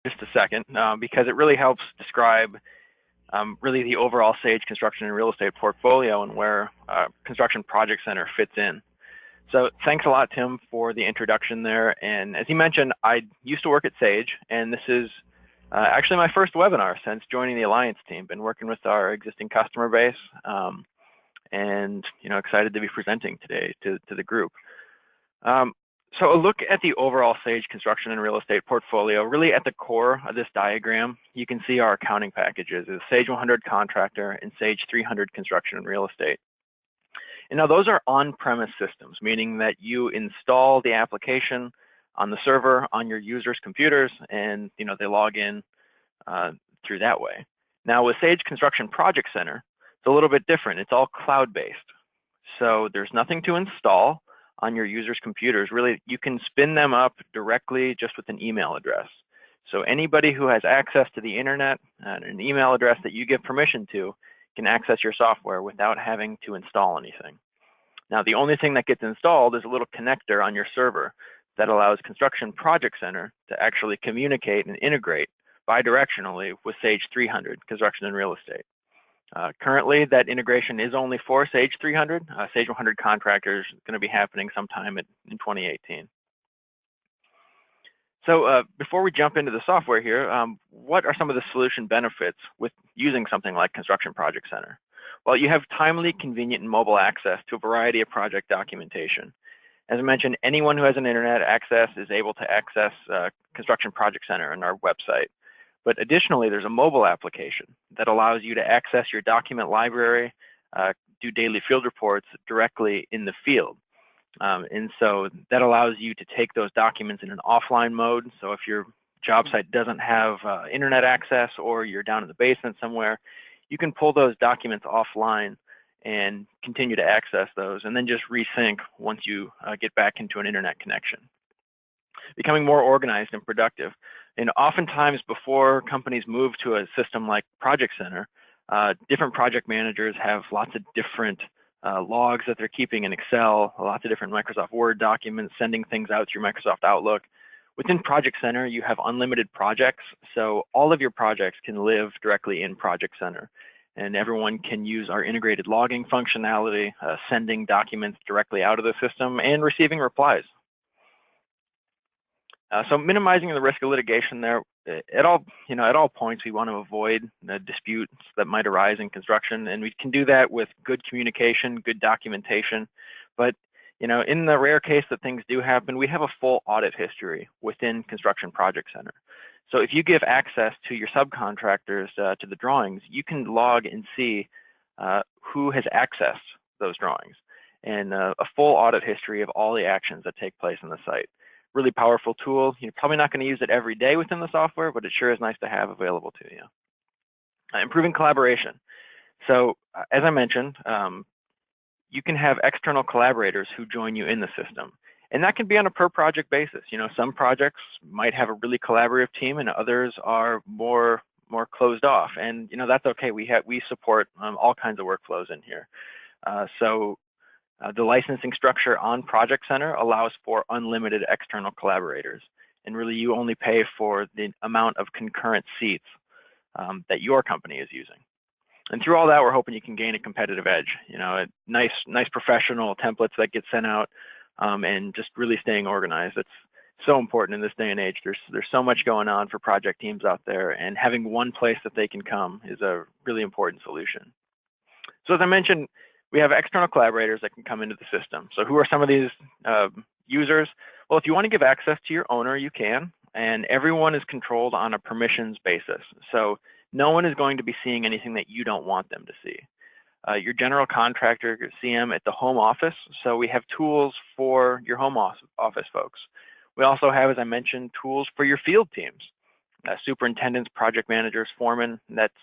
just a second because it really helps describe really the overall Sage construction and real estate portfolio and where Construction Project Center fits in. So thanks a lot, Tim, for the introduction there. And as you mentioned, I used to work at Sage, and this is actually my first webinar since joining the Alliance team. Been working with our existing customer base, and excited to be presenting today to the group. So a look at the overall Sage construction and real estate portfolio. Really at the core of this diagram, you can see our accounting packages is Sage 100 Contractor and Sage 300 Construction and Real Estate. And now those are on-premise systems, meaning that you install the application on the server on your users' computers, and they log in through that way. Now with Sage Construction Project Center, it's a little bit different. It's all cloud-based. So there's nothing to install on your users' computers. Really, you can spin them up directly just with an email address. So anybody who has access to the internet and an email address that you give permission to can access your software without having to install anything. Now, the only thing that gets installed is a little connector on your server that allows Construction Project Center to actually communicate and integrate bidirectionally with Sage 300 Construction and Real Estate. Currently, that integration is only for Sage 300. Sage 100 Contractors is going to be happening sometime in 2018. So before we jump into the software here, what are some of the solution benefits with using something like Construction Project Center? Well, you have timely, convenient, and mobile access to a variety of project documentation. As I mentioned, anyone who has an internet access is able to access Construction Project Center on our website. But additionally, there's a mobile application that allows you to access your document library, do daily field reports directly in the field. And so that allows you to take those documents in an offline mode. So if your job site doesn't have internet access or you're down in the basement somewhere, you can pull those documents offline and continue to access those and then just resync once you get back into an internet connection. Becoming more organized and productive. And oftentimes before companies move to a system like Project Center, different project managers have lots of different logs that they're keeping in Excel, lots of different Microsoft Word documents, sending things out through Microsoft Outlook. Within Project Center, you have unlimited projects, so all of your projects can live directly in Project Center. And everyone can use our integrated logging functionality, sending documents directly out of the system and receiving replies. So minimizing the risk of litigation there, at all points, we want to avoid the disputes that might arise in construction, and we can do that with good communication, good documentation. But in the rare case that things do happen, we have a full audit history within Construction Project Center. So if you give access to your subcontractors to the drawings, you can log and see who has accessed those drawings, and a full audit history of all the actions that take place on the site. Really powerful tool. You're probably not going to use it every day within the software, but it sure is nice to have available to you. Improving collaboration. So as I mentioned, you can have external collaborators who join you in the system. And that can be on a per project basis. Some projects might have a really collaborative team and others are more closed off. And that's okay. We support all kinds of workflows in here. The licensing structure on Project Center allows for unlimited external collaborators. And really, you only pay for the amount of concurrent seats that your company is using. And through all that, we're hoping you can gain a competitive edge. Nice professional templates that get sent out, and just really staying organized. It's so important in this day and age. There's so much going on for project teams out there, and having one place that they can come is a really important solution. So as I mentioned, we have external collaborators that can come into the system. So who are some of these users? Well, if you want to give access to your owner, you can, and everyone is controlled on a permissions basis. So no one is going to be seeing anything that you don't want them to see. Your general contractor, your CM at the home office. So we have tools for your home office folks. We also have, as I mentioned, tools for your field teams, superintendents, project managers, foremen. That's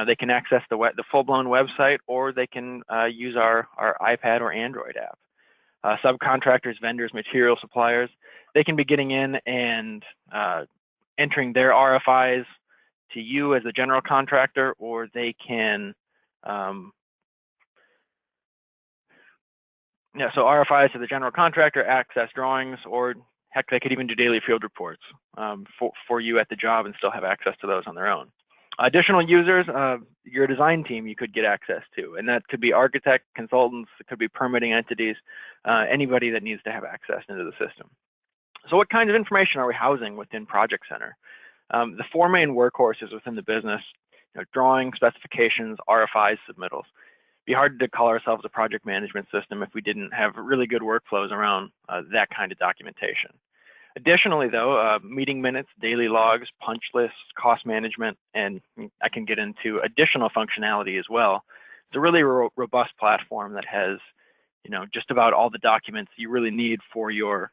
they can access the full-blown website, or they can use our iPad or Android app. Subcontractors, vendors, material suppliers, they can be getting in and entering their RFIs to you as the general contractor, or they can, so RFIs to the general contractor, access drawings, or Heck, they could even do daily field reports for you at the job and still have access to those on their own. Additional users, your design team you could get access to, and that could be architect, consultants, it could be permitting entities, anybody that needs to have access into the system. So what kinds of information are we housing within Project Center? The four main workhorses within the business, drawing, specifications, RFIs, submittals. It'd be hard to call ourselves a project management system if we didn't have really good workflows around that kind of documentation. Additionally, though, meeting minutes, daily logs, punch lists, cost management, and I can get into additional functionality as well. It's a really robust platform that has, just about all the documents you really need for your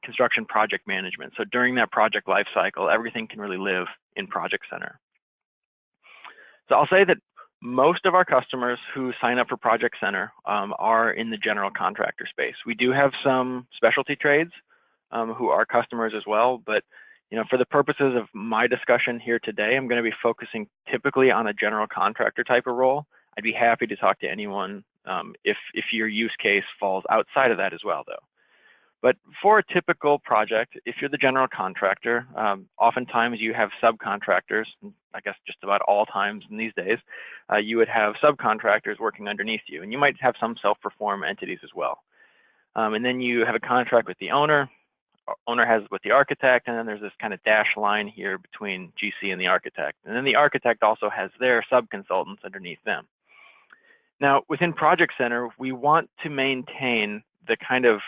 construction project management. So during that project lifecycle, everything can really live in Project Center. So I'll say that most of our customers who sign up for Project Center are in the general contractor space. We do have some specialty trades who are customers as well, but for the purposes of my discussion here today, I'm going to be focusing typically on a general contractor type of role. I'd be happy to talk to anyone if your use case falls outside of that as well, though. But for a typical project, if you're the general contractor, oftentimes you have subcontractors. I guess just about all times in these days, you would have subcontractors working underneath you, and you might have some self-perform entities as well. And then you have a contract with the owner has with the architect, and then there's this kind of dashed line here between GC and the architect. And then the architect also has their sub-consultants underneath them. Now, within Project Center, we want to maintain the kind of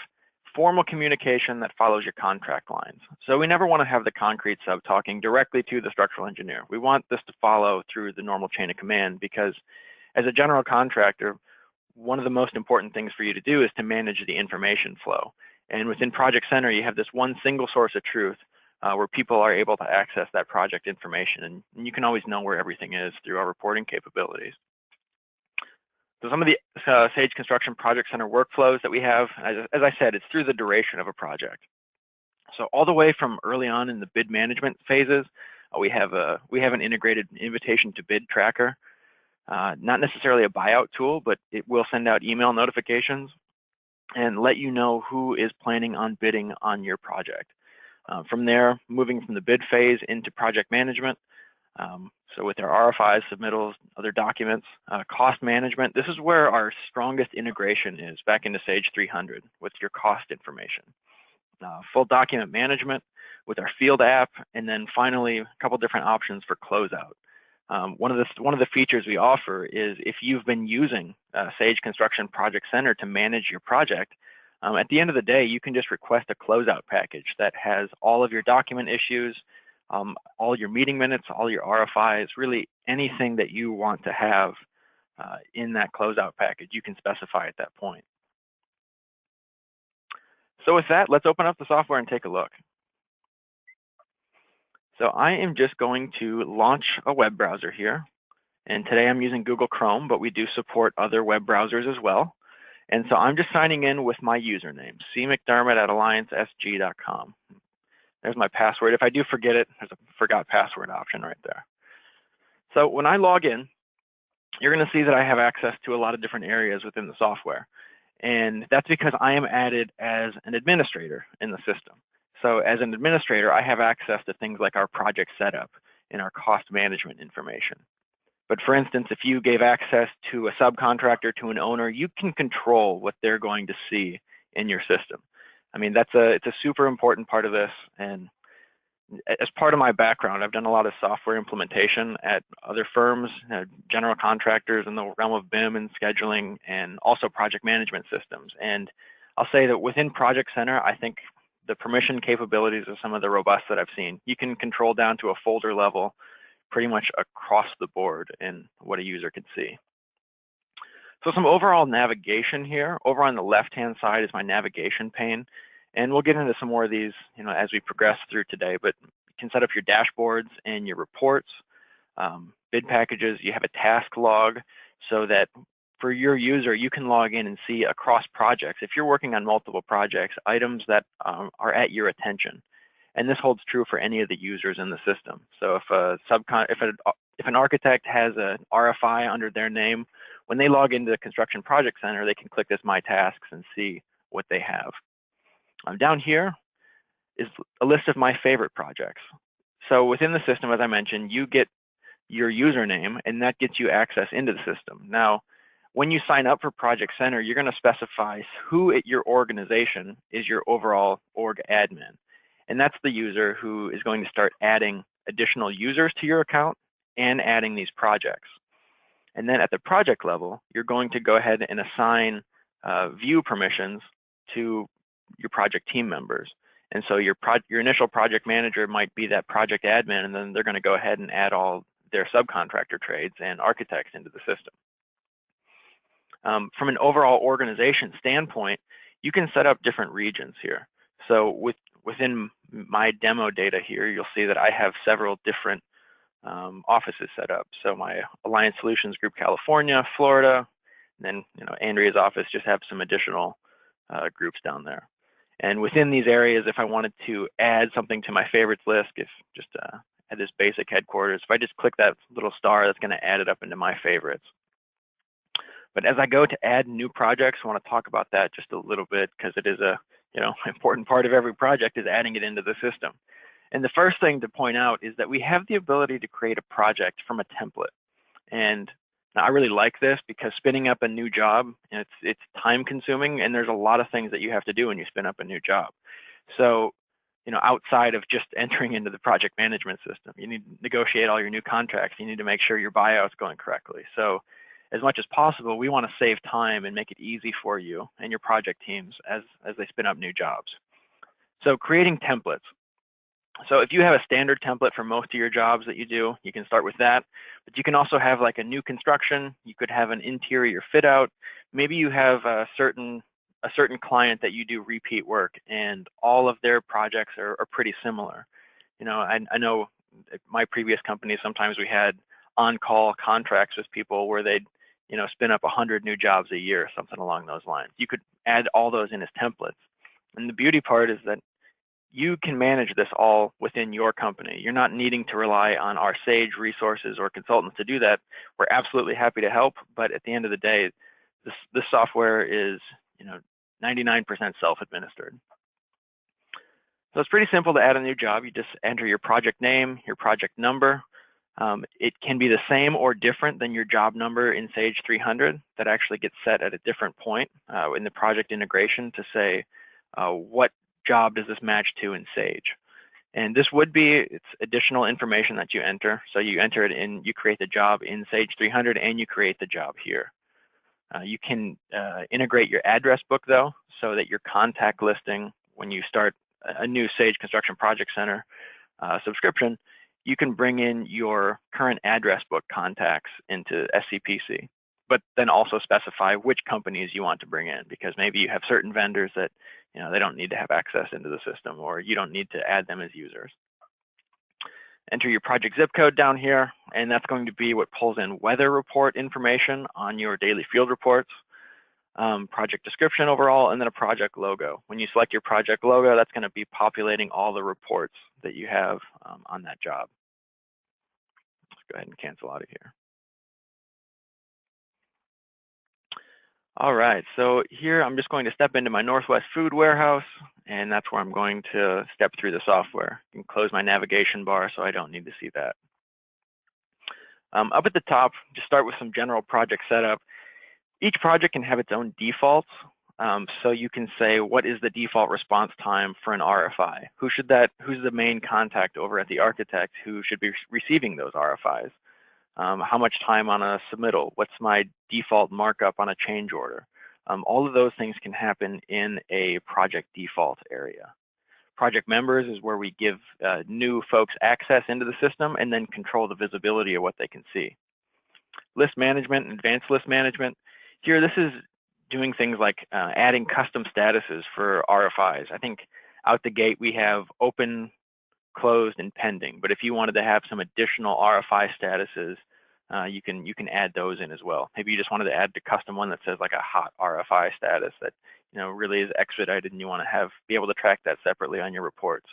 formal communication that follows your contract lines. So we never want to have the concrete sub talking directly to the structural engineer. We want this to follow through the normal chain of command, because as a general contractor, one of the most important things for you to do is to manage the information flow. And within Project Center, you have this one single source of truth where people are able to access that project information, and you can always know where everything is through our reporting capabilities. So some of the Sage Construction Project Center workflows that we have, as I said, it's through the duration of a project. So all the way from early on in the bid management phases, we have an integrated invitation to bid tracker, not necessarily a buyout tool, but it will send out email notifications and let you know who is planning on bidding on your project. From there, moving from the bid phase into project management. So with our RFIs, submittals, other documents, cost management, this is where our strongest integration is back into Sage 300 with your cost information. Full document management with our field app, and then finally a couple different options for closeout. One of the features we offer is if you've been using Sage Construction Project Center to manage your project, at the end of the day, you can just request a closeout package that has all of your document issues, all your meeting minutes, all your RFIs, really anything that you want to have in that closeout package, you can specify at that point. So with that, let's open up the software and take a look. So I am just going to launch a web browser here. And today I'm using Google Chrome, but we do support other web browsers as well. And so I'm just signing in with my username, cmcdermott@alliancesg.com. There's my password. If I do forget it, there's a forgot password option right there. So when I log in, you're going to see that I have access to a lot of different areas within the software. And that's because I am added as an administrator in the system. So as an administrator, I have access to things like our project setup and our cost management information. But for instance, if you gave access to a subcontractor to an owner, you can control what they're going to see in your system. I mean, it's a super important part of this. And as part of my background, I've done a lot of software implementation at other firms, general contractors in the realm of BIM and scheduling, and also project management systems. And I'll say that within Project Center, I think the permission capabilities are some of the robust that I've seen. You can control down to a folder level pretty much across the board in what a user can see. So some overall navigation here. Over on the left-hand side is my navigation pane. And we'll get into some more of these as we progress through today, but you can set up your dashboards and your reports, bid packages. You have a task log so that for your user, you can log in and see across projects. If you're working on multiple projects, items that are at your attention. And this holds true for any of the users in the system. So if an architect has an RFI under their name, when they log into the Construction Project Center, they can click this My Tasks and see what they have. Down here, is a list of my favorite projects. So within the system, as I mentioned, you get your username, and that gets you access into the system. Now, when you sign up for Project Center, you're going to specify who at your organization is your overall org admin. And that's the user who is going to start adding additional users to your account and adding these projects. And then at the project level, you're going to go ahead and assign view permissions to your project team members. And so your initial project manager might be that project admin, and then they're going to go ahead and add all their subcontractor trades and architects into the system. From an overall organization standpoint, you can set up different regions here. So within my demo data here, you'll see that I have several different offices set up. So my Alliance Solutions Group, California, Florida, and then Andrea's office just have some additional groups down there. And within these areas, if I wanted to add something to my favorites list, if just at this basic headquarters, if I just click that little star, that's going to add it up into my favorites. But as I go to add new projects, I want to talk about that just a little bit, because it is a important part of every project is adding it into the system. And the first thing to point out is that we have the ability to create a project from a template. And I really like this because spinning up a new job, it's time consuming, and there's a lot of things that you have to do when you spin up a new job. So, outside of just entering into the project management system, you need to negotiate all your new contracts. You need to make sure your buyout's going correctly. So as much as possible, we want to save time and make it easy for you and your project teams as they spin up new jobs. So creating templates. So if you have a standard template for most of your jobs that you do, you can start with that. But you can also have like a new construction. You could have an interior fit out. Maybe you have a certain client that you do repeat work, and all of their projects are pretty similar. I know at my previous company, sometimes we had on-call contracts with people where they'd spin up 100 new jobs a year, something along those lines. You could add all those in as templates. And the beauty part is that you can manage this all within your company. You're not needing to rely on our Sage resources or consultants to do that. We're absolutely happy to help, but at the end of the day, this software is 99% self-administered. So it's pretty simple to add a new job. You just enter your project name, your project number. It can be the same or different than your job number in Sage 300. That actually gets set at a different point in the project integration to say what job does this match to in Sage. And this would be it's additional information that you enter. So you enter it in, you create the job in Sage 300, and you create the job here. You can integrate your address book though, so that your contact listing, when you start a new Sage Construction Project Center subscription, you can bring in your current address book contacts into SCPC, but then also specify which companies you want to bring in, because maybe you have certain vendors that they don't need to have access into the system, or you don't need to add them as users. Enter your project zip code down here, and that's going to be what pulls in weather report information on your daily field reports, project description overall, and then a project logo. When you select your project logo, that's going to be populating all the reports that you have on that job. Let's go ahead and cancel out of here. All right, so here I'm just going to step into my Northwest Food Warehouse, and that's where I'm going to step through the software. I can close my navigation bar so I don't need to see that. Up at the top, just start with some general project setup. Each project can have its own defaults, so you can say what is the default response time for an RFI? Who's the main contact over at the architect who should be receiving those RFIs? How much time on a submittal? What's my default markup on a change order? All of those things can happen in a project default area. Project members is where we give new folks access into the system and then control the visibility of what they can see. List management and advanced list management. Here, this is doing things like adding custom statuses for RFIs. I think out the gate we have open, closed, and pending. But if you wanted to have some additional RFI statuses, you can add those in as well. Maybe you just wanted to add the custom one that says like a hot RFI status that really is expedited, and you want to be able to track that separately on your reports.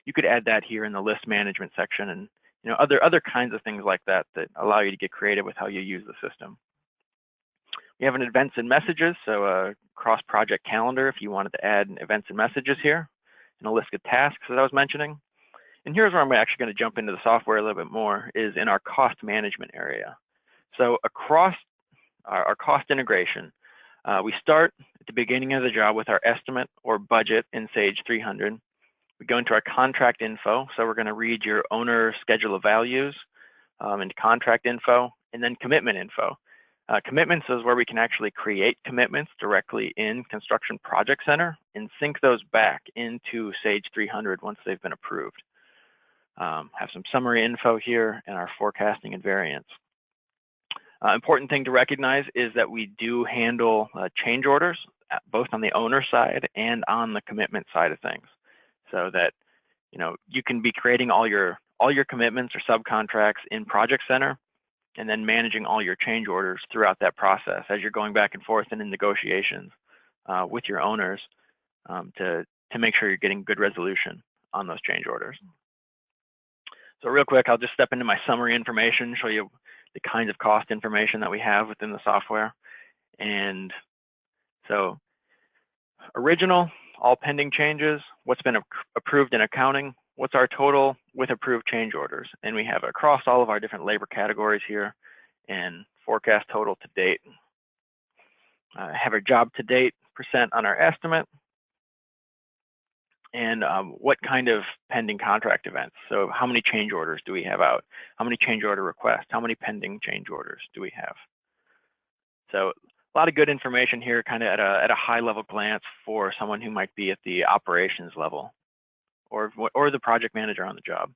You could add that here in the list management section, and other kinds of things like that that allow you to get creative with how you use the system. We have an events and messages, so a cross-project calendar if you wanted to add events and messages here. in a list of tasks that I was mentioning. And here's where I'm actually going to jump into the software a little bit more, is in our cost management area. So across our cost integration, we start at the beginning of the job with our estimate or budget in Sage 300. We go into our contract info. So we're going to read your owner schedule of values into contract info, and then commitment info. Commitments is where we can actually create commitments directly in Construction Project Center and sync those back into Sage 300 once they've been approved. Have some summary info here and our forecasting and variance. Important thing to recognize is that we do handle change orders, both on the owner side and on the commitment side of things, so that you can be creating all your commitments or subcontracts in Project Center, and then managing all your change orders throughout that process as you're going back and forth and in negotiations with your owners to make sure you're getting good resolution on those change orders. So real quick, I'll just step into my summary information, show you the kinds of cost information that we have within the software. And so original, all pending changes, what's been approved in accounting, what's our total with approved change orders. And we have across all of our different labor categories here, and forecast total to date. Have our job to date % on our estimate, and what kind of pending contract events. So how many change orders do we have out? How many change order requests? How many pending change orders do we have? So a lot of good information here, kind of at a high level glance for someone who might be at the operations level or the project manager on the job.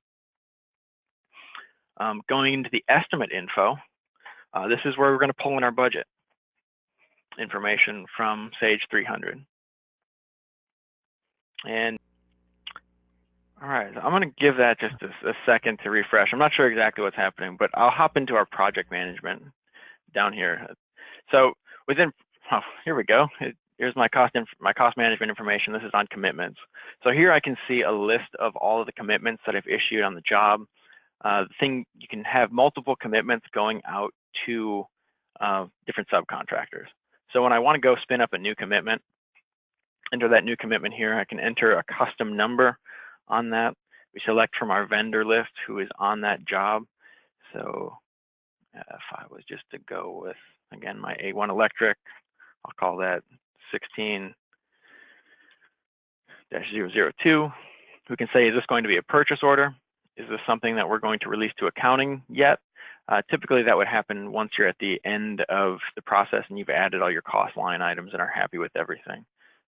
Going into the estimate info, this is where we're going to pull in our budget information from Sage 300. And all right, so I'm going to give that just a second to refresh. I'm not sure exactly what's happening, but I'll hop into our project management down here. So within, oh, here we go. Here's my cost management information. This is on commitments. So here I can see a list of all of the commitments that I've issued on the job. You can have multiple commitments going out to different subcontractors. So when I want to go spin up a new commitment, enter that new commitment here. I can enter a custom number on that. We select from our vendor list who is on that job. So if I was just to go with, again, my A1 electric, I'll call that 16-002. We can say, is this going to be a purchase order? Is this something that we're going to release to accounting yet? Typically that would happen once you're at the end of the process and you've added all your cost line items and are happy with everything.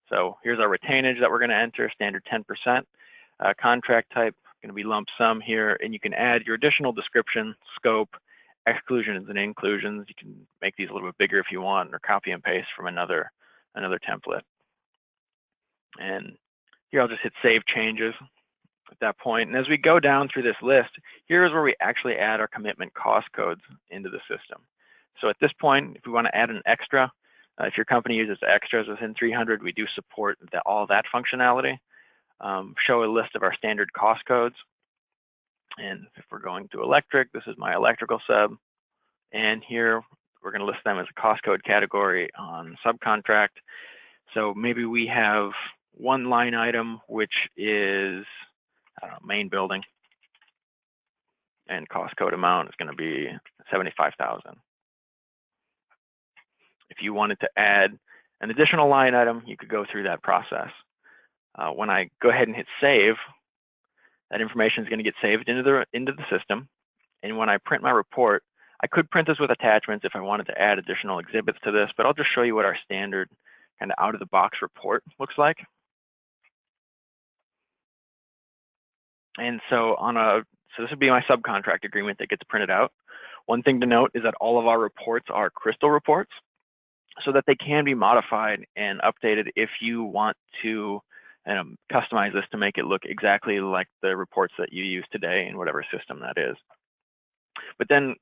So here's our retainage that we're going to enter, standard 10%. Contract type, going to be lump sum here, and you can add your additional description, scope, exclusions and inclusions. You can make these a little bit bigger if you want, or copy and paste from another template. And here I'll just hit save changes at that point. And as we go down through this list, here's where we actually add our commitment cost codes into the system. So at this point, if we want to add an extra, if your company uses extras within 300, we do support all that functionality. Show a list of our standard cost codes. And if we're going to electric, this is my electrical sub. And here we're going to list them as a cost code category on subcontract. So maybe we have one line item, which is main building, and cost code amount is going to be 75,000. If you wanted to add an additional line item, you could go through that process. When I go ahead and hit save, that information is going to get saved into the system. And when I print my report, I could print this with attachments if I wanted to add additional exhibits to this, but I'll just show you what our standard kind of out-of-the-box report looks like. And so so this would be my subcontract agreement that gets printed out. One thing to note is that all of our reports are crystal reports, so that they can be modified and updated if you want to customize this to make it look exactly like the reports that you use today in whatever system that is. But then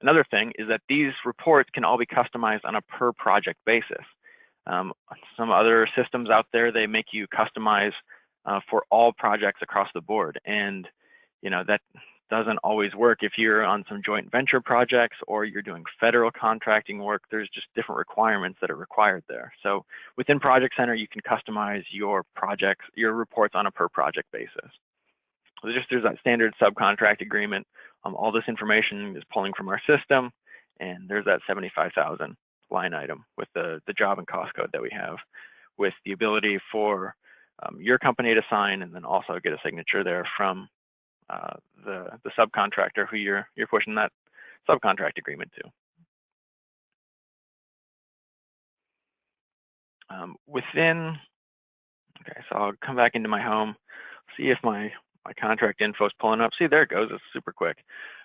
another thing is that these reports can all be customized on a per project basis. Some other systems out there, they make you customize for all projects across the board, and that's doesn't always work if you're on some joint venture projects or you're doing federal contracting work. There's just different requirements that are required there. So within Project Center, you can customize your projects, your reports on a per project basis. So there's that standard subcontract agreement. All this information is pulling from our system, and there's that 75,000 line item with the job and cost code that we have, with the ability for your company to sign, and then also get a signature there from the subcontractor who you're pushing that subcontract agreement to. Okay, so I'll come back into my home, see if my contract info is pulling up. See, there it goes. It's super quick.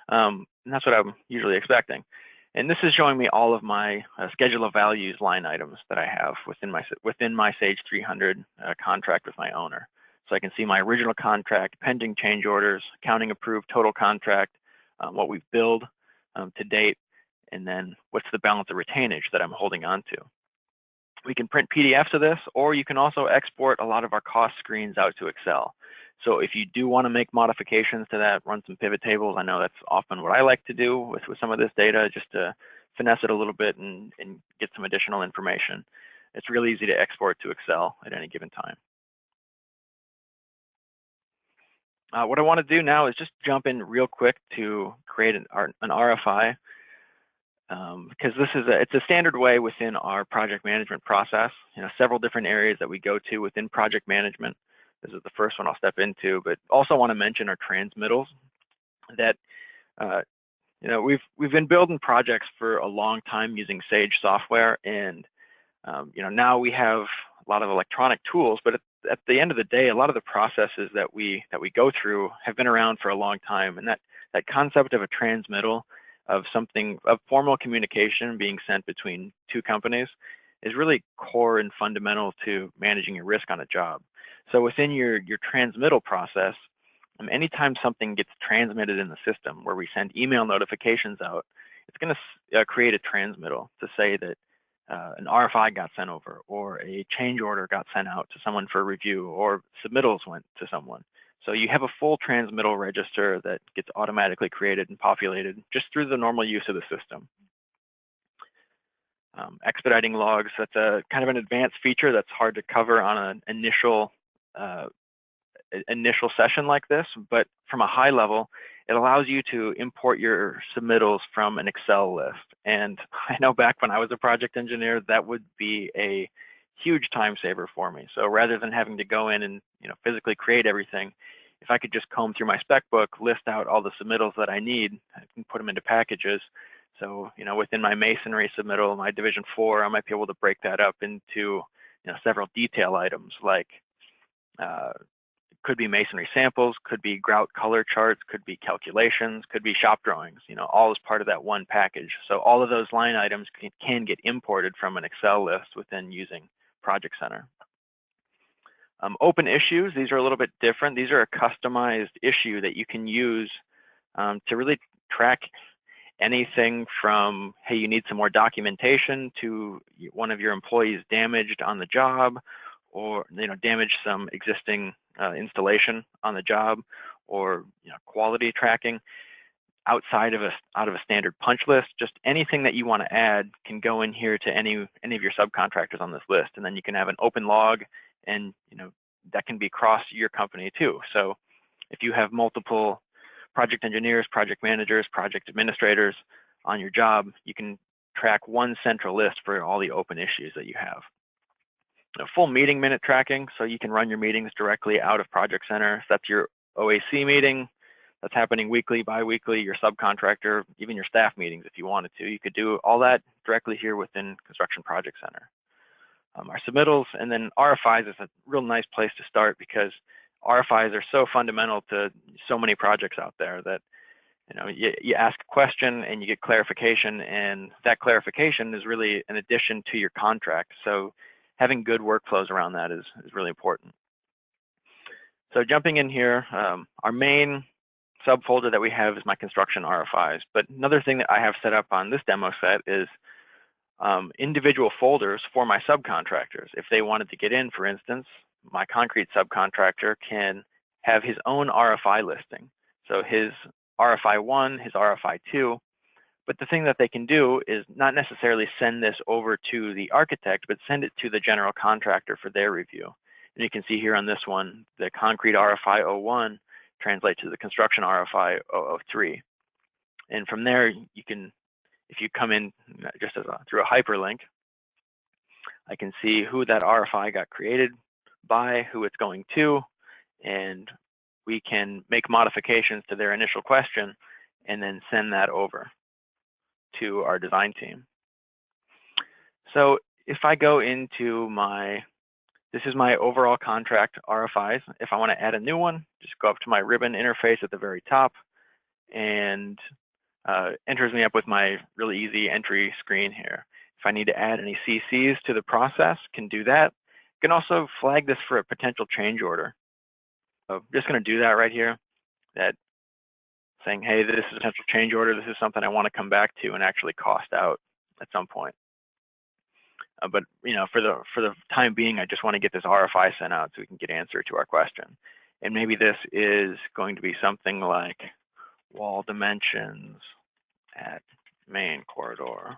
And that's what I'm usually expecting. And this is showing me all of my schedule of values line items that I have within my Sage 300 contract with my owner. So I can see my original contract, pending change orders, accounting approved total contract, what we've billed to date, and then what's the balance of retainage that I'm holding on to. We can print PDFs of this, or you can also export a lot of our cost screens out to Excel. So if you do want to make modifications to that, run some pivot tables. I know that's often what I like to do with some of this data, just to finesse it a little bit and get some additional information. It's really easy to export to Excel at any given time. What I want to do now is just jump in real quick to create an RFI. Because it's a standard way within our project management process. Several different areas that we go to within project management. This is the first one I'll step into, but also want to mention our transmittals. That we've been building projects for a long time using Sage software, and now we have a lot of electronic tools. But at the end of the day, a lot of the processes that we go through have been around for a long time, and that concept of a transmittal, of formal communication being sent between two companies, is really core and fundamental to managing your risk on a job. So within your transmittal process, anytime something gets transmitted in the system where we send email notifications out, it's going to create a transmittal to say that an RFI got sent over, or a change order got sent out to someone for review, or submittals went to someone. So you have a full transmittal register that gets automatically created and populated just through the normal use of the system. Expediting logs, that's a kind of an advanced feature that's hard to cover on an initial session like this, but from a high level, it allows you to import your submittals from an Excel list. And I know back when I was a project engineer, that would be a huge time saver for me. So rather than having to go in and physically create everything, if I could just comb through my spec book, list out all the submittals that I need, I can put them into packages. So within my masonry submittal, my division 4, I might be able to break that up into several detail items, like could be masonry samples, could be grout color charts, could be calculations, could be shop drawings, all as part of that one package. So all of those line items can get imported from an Excel list within using Project Center. Open issues, these are a little bit different. These are a customized issue that you can use to really track anything from, hey, you need some more documentation, to one of your employees damaged on the job, or damage some existing installation on the job, or quality tracking outside of a standard punch list. Just anything that you want to add can go in here to any of your subcontractors on this list, and then you can have an open log, and that can be across your company too. So if you have multiple project engineers, project managers, project administrators on your job, you can track one central list for all the open issues that you have. Full meeting minute tracking, so you can run your meetings directly out of Project Center. If that's your OAC meeting that's happening weekly, bi-weekly, your subcontractor, even your staff meetings, if you wanted to, you could do all that directly here within Construction Project Center. Our submittals, and then RFIs is a real nice place to start, because RFIs are so fundamental to so many projects out there that you ask a question and you get clarification, and that clarification is really an addition to your contract. So having good workflows around that is really important. So jumping in here, our main subfolder that we have is my construction RFIs. But another thing that I have set up on this demo set is individual folders for my subcontractors. If they wanted to get in, for instance, my concrete subcontractor can have his own RFI listing. So his RFI 1, his RFI 2. But the thing that they can do is not necessarily send this over to the architect, but send it to the general contractor for their review. And you can see here on this one, the concrete RFI 01 translates to the construction RFI 003. And from there, you can, if you come in just as through a hyperlink, I can see who that RFI got created by, who it's going to, and we can make modifications to their initial question and then send that over to our design team. So if I go into this is my overall contract RFIs. If I want to add a new one, just go up to my ribbon interface at the very top, and enters me up with my really easy entry screen here. If I need to add any CCs to the process, can do that. Can also flag this for a potential change order. So I'm just going to do that right here, that saying, hey, this is a potential change order. This is something I want to come back to and actually cost out at some point. But for the time being, I just want to get this RFI sent out so we can get answer to our question. And maybe this is going to be something like wall dimensions at main corridor.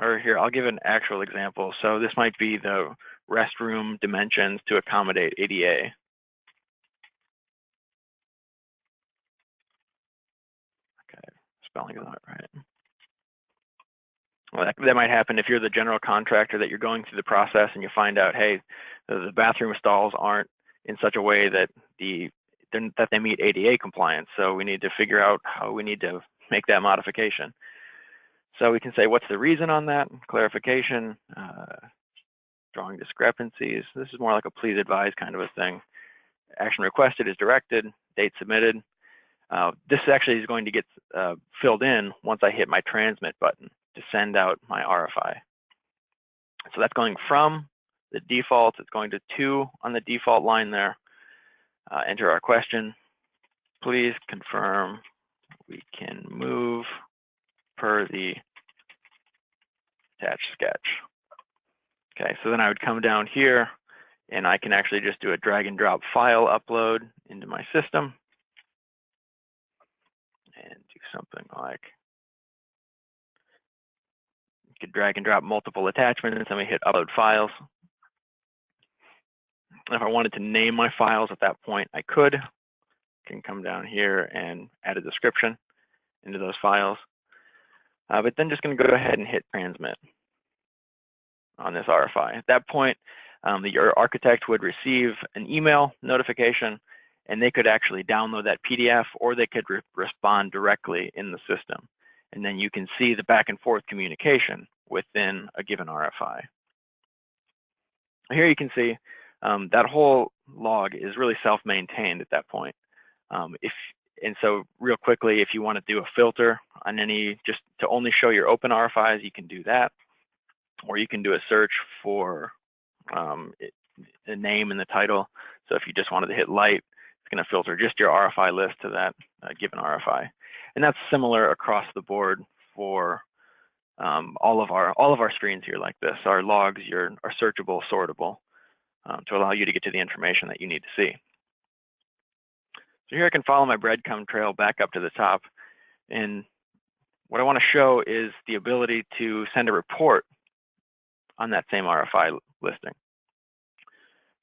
Or here, I'll give an actual example. So this might be the restroom dimensions to accommodate ADA. Okay, spelling is not right. Well, that might happen if you're the general contractor that you're going through the process and you find out, hey, the bathroom stalls aren't in such a way that they meet ADA compliance. So we need to figure out how we need to make that modification. So we can say, what's the reason on that? Clarification, drawing discrepancies. This is more like a please advise kind of a thing. Action requested is directed, date submitted. This actually is going to get filled in once I hit my transmit button to send out my RFI. So that's going from the default, it's going to 2 on the default line there. Enter our question. Please confirm we can move per the attached sketch. Okay, so then I would come down here and I can actually just do a drag and drop file upload into my system and do something like, you could drag and drop multiple attachments and we hit upload files. If I wanted to name my files at that point, I can come down here and add a description into those files. But then just going to go ahead and hit transmit on this RFI. At that point, your architect would receive an email notification, and they could actually download that PDF, or they could respond directly in the system. And then you can see the back and forth communication within a given RFI. Here you can see that whole log is really self-maintained at that point. And so real quickly, if you want to do a filter on just to only show your open RFIs, you can do that. Or you can do a search for the name and the title. So if you just wanted to hit light, it's going to filter just your RFI list to that given RFI. And that's similar across the board for all of our screens here like this. Our logs are searchable, sortable to allow you to get to the information that you need to see. So here I can follow my breadcrumb trail back up to the top. And what I want to show is the ability to send a report on that same RFI listing.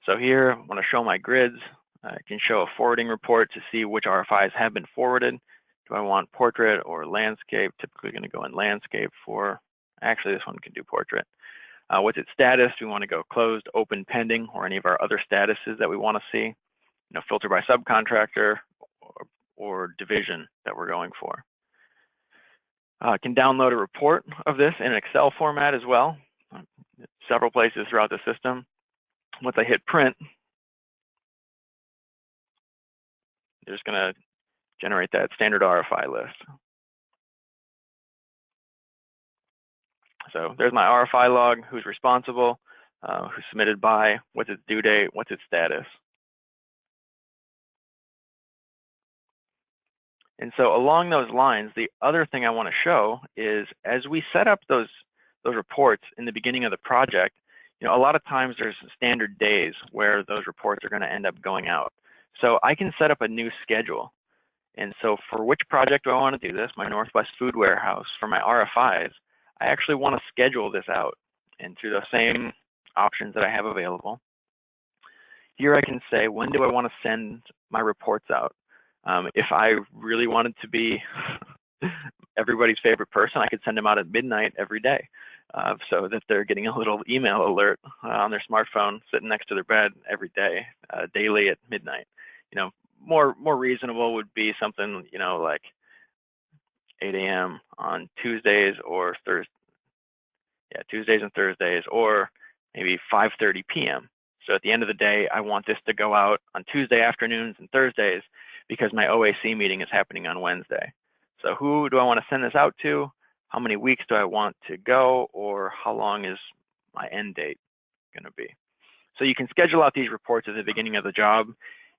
So here, I want to show my grids. I can show a forwarding report to see which RFIs have been forwarded. Do I want portrait or landscape? Typically going to go in landscape actually this one can do portrait. What's its status? Do we want to go closed, open, pending, or any of our other statuses that we want to see? Filter by subcontractor or division that we're going for. I can download a report of this in an Excel format as well, several places throughout the system. Once I hit print, they're just going to generate that standard RFI list. So there's my RFI log, who's responsible, who's submitted by, what's its due date, what's its status. And so along those lines, the other thing I want to show is as we set up those reports in the beginning of the project, a lot of times there's standard days where those reports are going to end up going out. So I can set up a new schedule. And so for which project do I want to do this, my Northwest Food Warehouse, for my RFIs, I actually want to schedule this out. And through the same options that I have available, here I can say, when do I want to send my reports out? If I really wanted to be everybody's favorite person, I could send them out at midnight every day, so that they're getting a little email alert on their smartphone sitting next to their bed every day, daily at midnight. More reasonable would be something, like 8 a.m. on Tuesdays or Thursdays. Yeah, Tuesdays and Thursdays, or maybe 5:30 p.m. So at the end of the day, I want this to go out on Tuesday afternoons and Thursdays because my OAC meeting is happening on Wednesday. So who do I want to send this out to? How many weeks do I want to go? Or how long is my end date going to be? So you can schedule out these reports at the beginning of the job.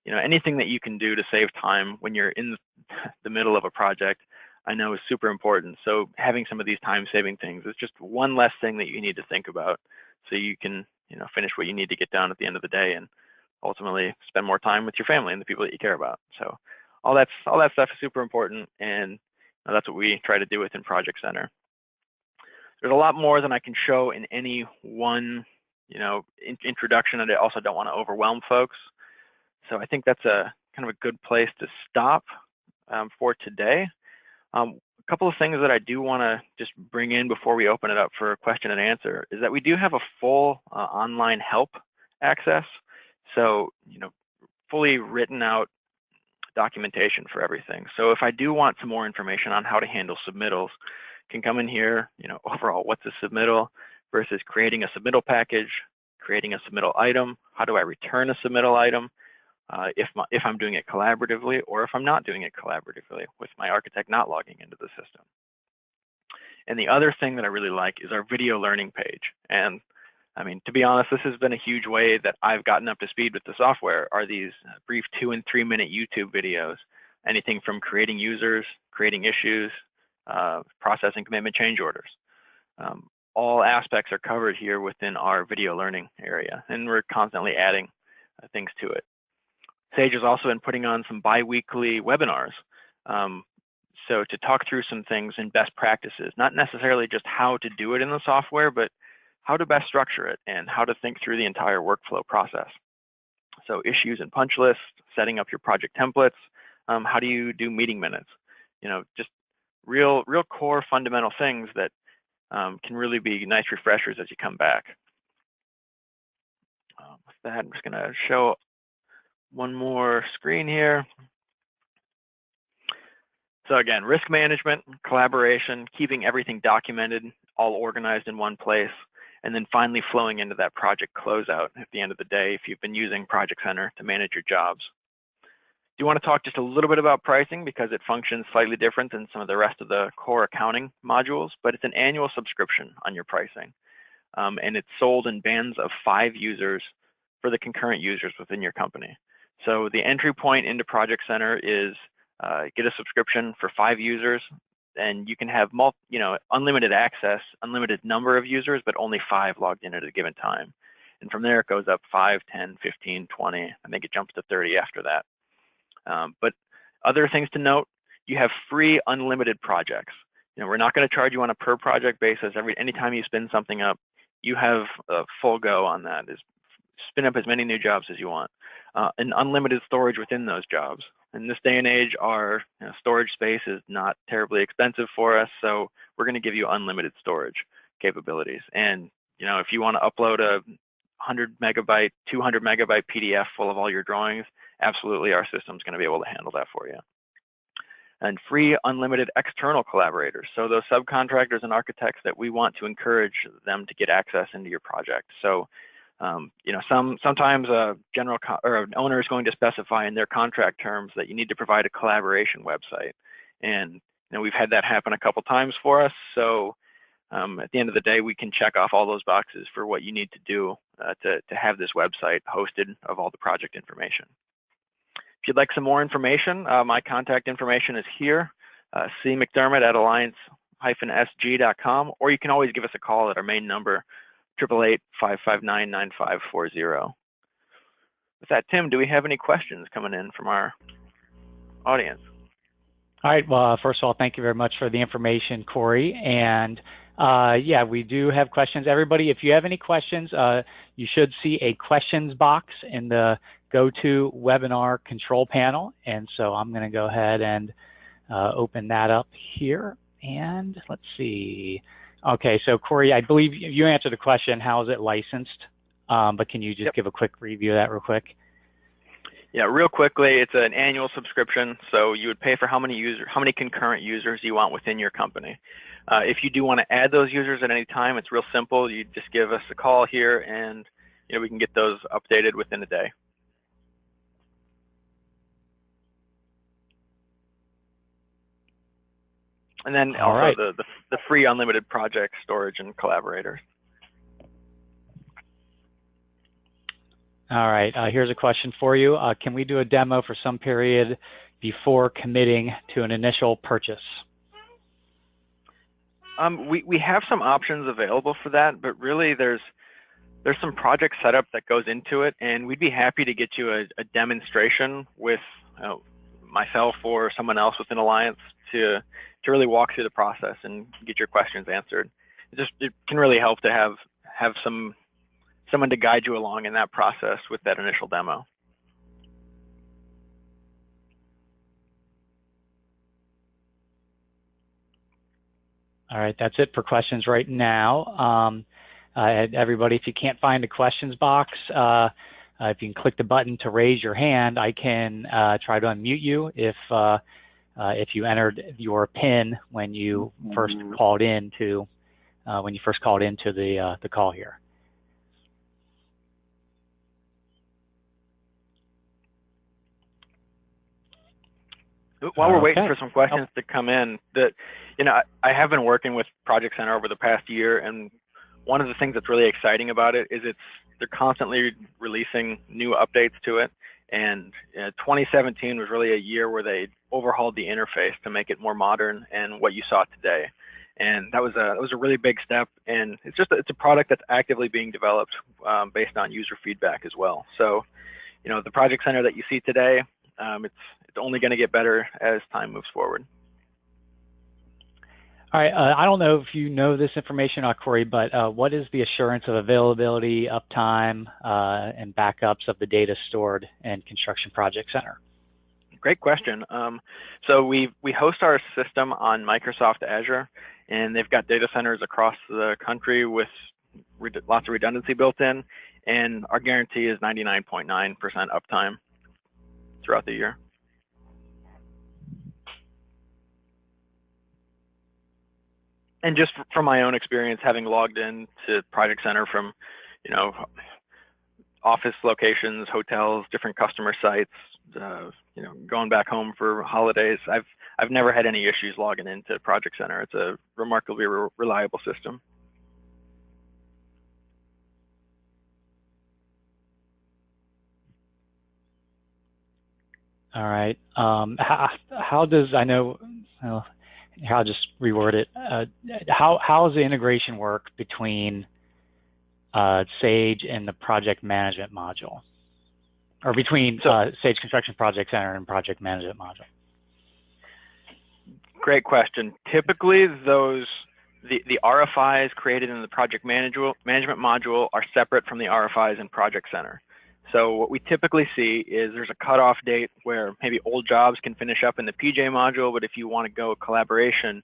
Anything that you can do to save time when you're in the middle of a project, I know is super important. So having some of these time-saving things is just one less thing that you need to think about, so you can, finish what you need to get done at the end of the day, and ultimately spend more time with your family and the people that you care about. So all that stuff is super important, and that's what we try to do within Project Center. There's a lot more than I can show in any one, introduction, and I also don't want to overwhelm folks. So I think that's a kind of a good place to stop for today. A couple of things that I do want to just bring in before we open it up for question and answer is that we do have a full online help access. So, fully written out documentation for everything. So if I do want some more information on how to handle submittals, can come in here, overall, what's a submittal versus creating a submittal package, creating a submittal item, how do I return a submittal item, if I'm doing it collaboratively, or if I'm not doing it collaboratively with my architect not logging into the system. And the other thing that I really like is our video learning page. And I mean, to be honest, this has been a huge way that I've gotten up to speed with the software, are these brief 2- and 3-minute YouTube videos, anything from creating users, creating issues, processing commitment change orders. All aspects are covered here within our video learning area, and we're constantly adding things to it. Sage has also been putting on some bi-weekly webinars. So to talk through some things and best practices, not necessarily just how to do it in the software, but how to best structure it and how to think through the entire workflow process. So issues and punch lists, setting up your project templates, how do you do meeting minutes? Just real core fundamental things that can really be nice refreshers as you come back. With that, I'm just gonna show one more screen here. So again, risk management, collaboration, keeping everything documented, all organized in one place, and then finally flowing into that project closeout at the end of the day if you've been using Project Center to manage your jobs. Do you want to talk just a little bit about pricing because it functions slightly different than some of the rest of the core accounting modules, but it's an annual subscription on your pricing. And it's sold in bands of 5 users for the concurrent users within your company. So the entry point into Project Center is get a subscription for 5 users, and you can have unlimited access, unlimited number of users, but only 5 logged in at a given time. And from there, it goes up 5, 10, 15, 20. I think it jumps to 30 after that. But other things to note, you have free unlimited projects. We're not going to charge you on a per project basis. Anytime you spin something up, you have a full go on that. Spin up as many new jobs as you want, and unlimited storage within those jobs. In this day and age, our storage space is not terribly expensive for us, so we're going to give you unlimited storage capabilities. And if you want to upload a 100 megabyte, 200 megabyte PDF full of all your drawings, absolutely, our system's going to be able to handle that for you. And free unlimited external collaborators. So those subcontractors and architects that we want to encourage them to get access into your project. So sometimes a general or an owner is going to specify in their contract terms that you need to provide a collaboration website, and we've had that happen a couple times for us. So at the end of the day, we can check off all those boxes for what you need to do to have this website hosted of all the project information. If you'd like some more information, my contact information is here. C. McDermott at alliance-sg.com, or you can always give us a call at our main number, 888-559-9540. With that, Tim, do we have any questions coming in from our audience? All right. Well, first of all, thank you very much for the information, Corey. And yeah, we do have questions. Everybody, if you have any questions, you should see a questions box in the GoToWebinar control panel. And so I'm going to go ahead and open that up here. And let's see. Okay, so Corey, I believe you answered the question, how is it licensed? But can you just give a quick review of that real quick? Yeah, real quickly, it's an annual subscription, so you would pay for how many concurrent users you want within your company. If you do want to add those users at any time, it's real simple. You just give us a call here, and we can get those updated within a day. And then also the free unlimited project storage and collaborators. All right, here's a question for you. Can we do a demo for some period before committing to an initial purchase? We have some options available for that, but really there's some project setup that goes into it, and we'd be happy to get you a demonstration with myself or someone else within Alliance to really walk through the process and get your questions answered. It can really help to have someone to guide you along in that process with that initial demo. All right, that's it for questions right now. Everybody, if you can't find the questions box, if you can click the button to raise your hand, I can try to unmute you if you entered your PIN when you first called into the call here. While we're waiting for some questions to come in, I have been working with Project Center over the past year, and one of the things that's really exciting about it is they're constantly releasing new updates to it. And 2017 was really a year where they overhauled the interface to make it more modern and what you saw today. And that was a really big step. And it's a product that's actively being developed based on user feedback as well. So, the Project Center that you see today, it's only going to get better as time moves forward. All right, I don't know if you know this information, Corey, but what is the assurance of availability, uptime, and backups of the data stored in Construction Project Center? Great question. So we host our system on Microsoft Azure, and they've got data centers across the country with lots of redundancy built in, and our guarantee is 99.9% uptime throughout the year. And just from my own experience, having logged in to Project Center from, office locations, hotels, different customer sites, going back home for holidays, I've never had any issues logging into Project Center. It's a remarkably reliable system. All right. How does, I'll just reword it. How does the integration work between Sage and the project management module, or between Sage Construction Project Center and project management module? Great question. Typically, the RFIs created in the project management module are separate from the RFIs in Project Center. So what we typically see is there's a cutoff date where maybe old jobs can finish up in the PJ module, but if you want to go collaboration,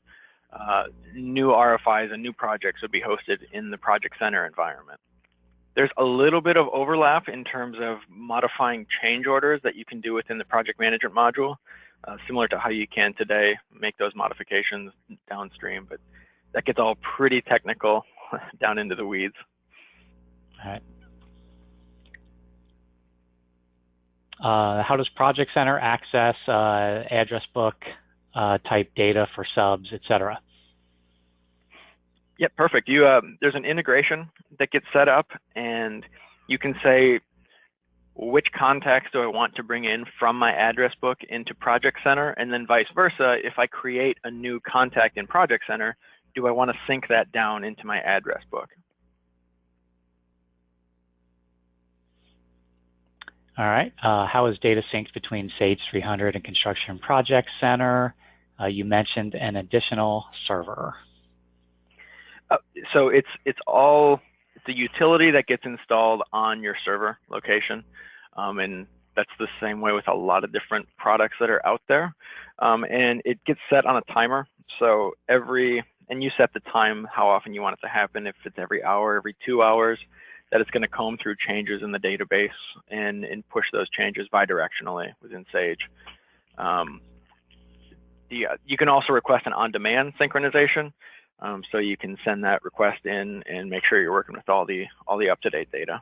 new RFIs and new projects would be hosted in the Project Center environment. There's a little bit of overlap in terms of modifying change orders that you can do within the project management module, similar to how you can today make those modifications downstream, but that gets all pretty technical down into the weeds. All right. How does Project Center access address book type data for subs, etc.? Yep, perfect. There's an integration that gets set up, and you can say, which contacts do I want to bring in from my address book into Project Center, and then vice versa. If I create a new contact in Project Center, do I want to sync that down into my address book? All right. How is data synced between Sage 300 and Construction Project Center? you mentioned an additional server. So it's a utility that gets installed on your server location, and that's the same way with a lot of different products that are out there. And it gets set on a timer. So and you set the time how often you want it to happen. If it's every hour, every 2 hours, that it's going to comb through changes in the database and push those changes bidirectionally within Sage. You can also request an on-demand synchronization. So you can send that request in and make sure you're working with all the up-to-date data.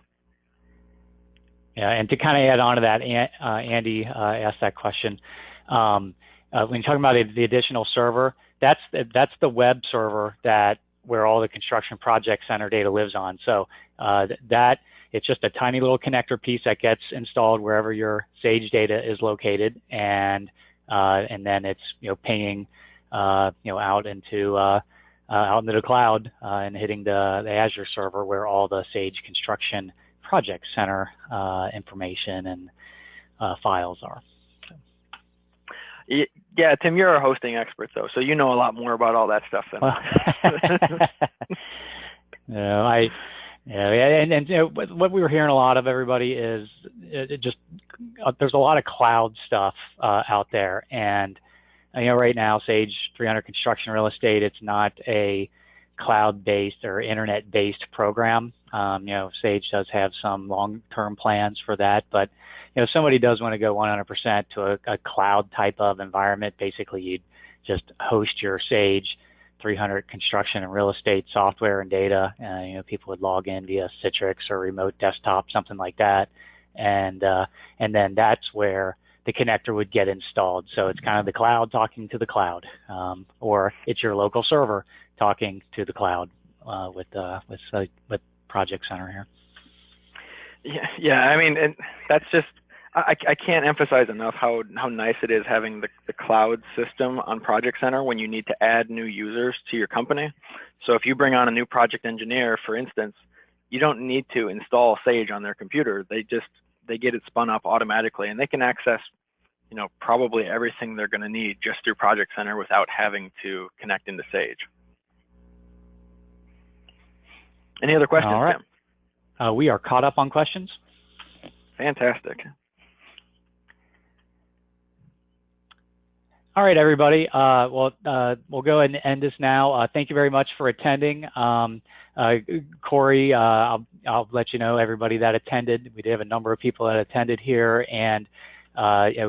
Yeah, and to kind of add on to that, Andy asked that question. When you're talking about the additional server, that's the web server where all the construction project center data lives on. So it's just a tiny little connector piece that gets installed wherever your Sage data is located, and then it's pinging out into the cloud and hitting the Azure server where all the Sage Construction Project Center information and files are. Yeah, Tim, you're a hosting expert though, so you know a lot more about all that stuff than I. What we were hearing a lot of, everybody, is there's a lot of cloud stuff out there, and right now Sage 300 Construction Real Estate, it's not a cloud-based or internet-based program. Sage does have some long-term plans for that, but if somebody does want to go 100% to a cloud type of environment, basically you'd just host your Sage 300 Construction and Real Estate software and data. People would log in via Citrix or remote desktop, something like that, and then that's where the connector would get installed. So it's kind of the cloud talking to the cloud, or it's your local server talking to the cloud with Project Center here. Yeah. I mean, and that's just I can't emphasize enough how nice it is having the cloud system on Project Center when you need to add new users to your company. So if you bring on a new project engineer, for instance, you don't need to install Sage on their computer. They get it spun up automatically, and they can access probably everything they're going to need just through Project Center without having to connect into Sage. Any other questions, All right. Tim? We are caught up on questions. Fantastic. All right, everybody. We'll go ahead and end this now. Thank you very much for attending. Corey, I'll let you know everybody that attended. We did have a number of people that attended here, and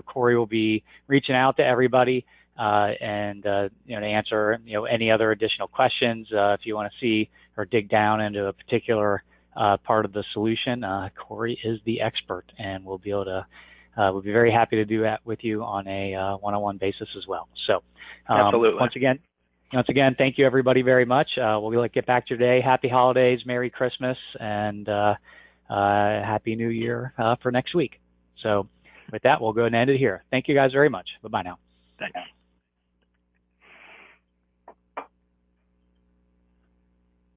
Corey will be reaching out to everybody and to answer any other additional questions. If you want to see or dig down into a particular part of the solution, Corey is the expert, and we'll be able to. We'll be very happy to do that with you on a one-on-one basis as well. So, absolutely. Once again, thank you everybody very much. We'll get back to your day. Happy holidays, Merry Christmas, and Happy New Year for next week. So, with that, we'll go ahead and end it here. Thank you guys very much. Bye-bye now. Thanks.